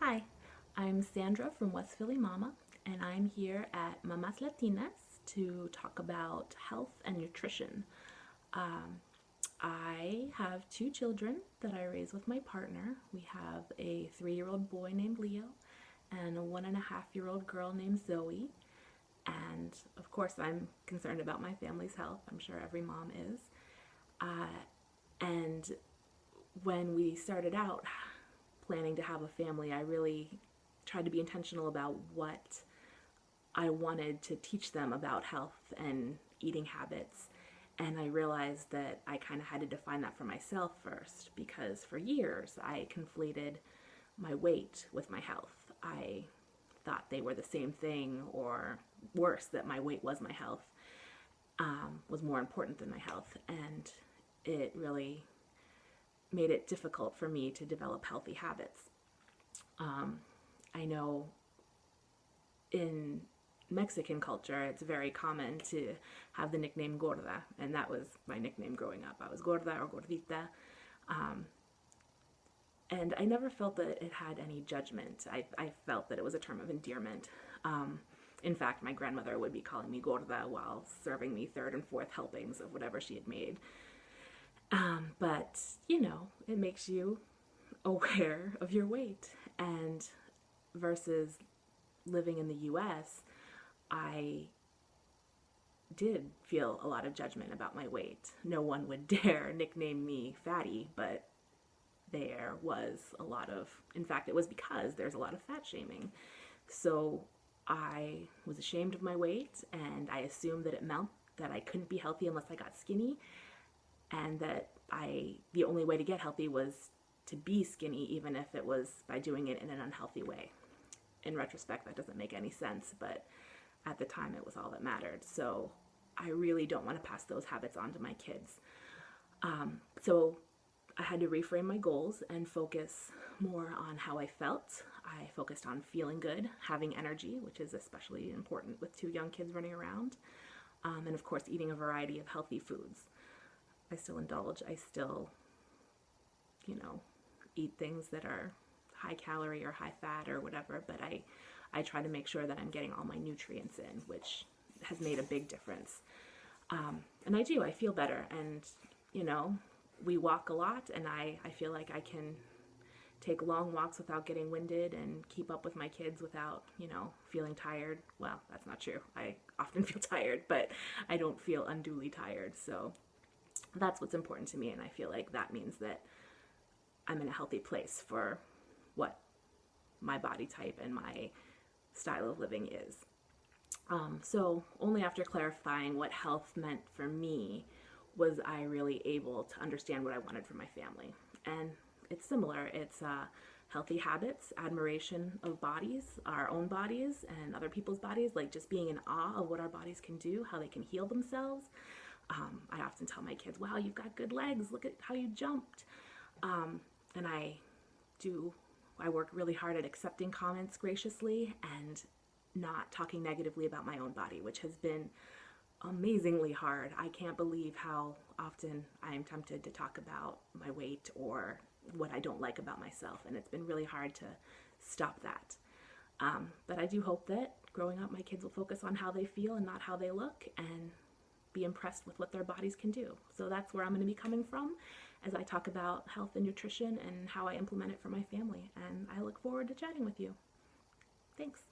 Hi, I'm Sandra from West Philly Mama, and I'm here at Mamas Latinas to talk about health and nutrition. Um, I have two children that I raise with my partner. We have a 3-year-old boy named Leo and a 1.5-year-old girl named Zoe. And of course, I'm concerned about my family's health. I'm sure every mom is. And when we started out planning to have a family, I really tried to be intentional about what I wanted to teach them about health and eating habits. And I realized that I kind of had to define that for myself first, because for years I conflated my weight with my health. I thought they were the same thing, or worse, that my weight was my health, was more important than my health. And it really made it difficult for me to develop healthy habits. I know in Mexican culture, it's very common to have the nickname gorda, and that was my nickname growing up. I was gorda or gordita, and I never felt that it had any judgment. I felt that it was a term of endearment. In fact, my grandmother would be calling me gorda while serving me third and fourth helpings of whatever she had made. But, you know, it makes you aware of your weight. And versus living in the US, I did feel a lot of judgment about my weight. No one would dare nickname me fatty, but there was a lot of, in fact, it was because there's a lot of fat shaming. So I was ashamed of my weight, and I assumed that it meant that I couldn't be healthy unless I got skinny, and that the only way to get healthy was to be skinny, even if it was by doing it in an unhealthy way. In retrospect, that doesn't make any sense, but at the time it was all that mattered. So I really don't want to pass those habits on to my kids. So I had to reframe my goals and focus more on how I felt. I focused on feeling good, having energy, which is especially important with two young kids running around, and of course eating a variety of healthy foods. I still indulge. I still, eat things that are high calorie or high fat or whatever, but I try to make sure that I'm getting all my nutrients in, which has made a big difference. And I feel better. And, we walk a lot, and I feel like I can take long walks without getting winded and keep up with my kids without, feeling tired. Well, that's not true. I often feel tired, but I don't feel unduly tired. So that's what's important to me, and I feel like that means that I'm in a healthy place for what my body type and my style of living is. So only after clarifying what health meant for me was I really able to understand what I wanted for my family. And it's similar. It's healthy habits, admiration of bodies, our own bodies and other people's bodies, like just being in awe of what our bodies can do, how they can heal themselves. I often tell my kids, wow, you've got good legs, look at how you jumped. And I work really hard at accepting comments graciously and not talking negatively about my own body, which has been amazingly hard. I can't believe how often I am tempted to talk about my weight or what I don't like about myself, and it's been really hard to stop that. But I do hope that growing up, my kids will focus on how they feel and not how they look, and be impressed with what their bodies can do. So that's where I'm going to be coming from as I talk about health and nutrition and how I implement it for my family. And I look forward to chatting with you. Thanks.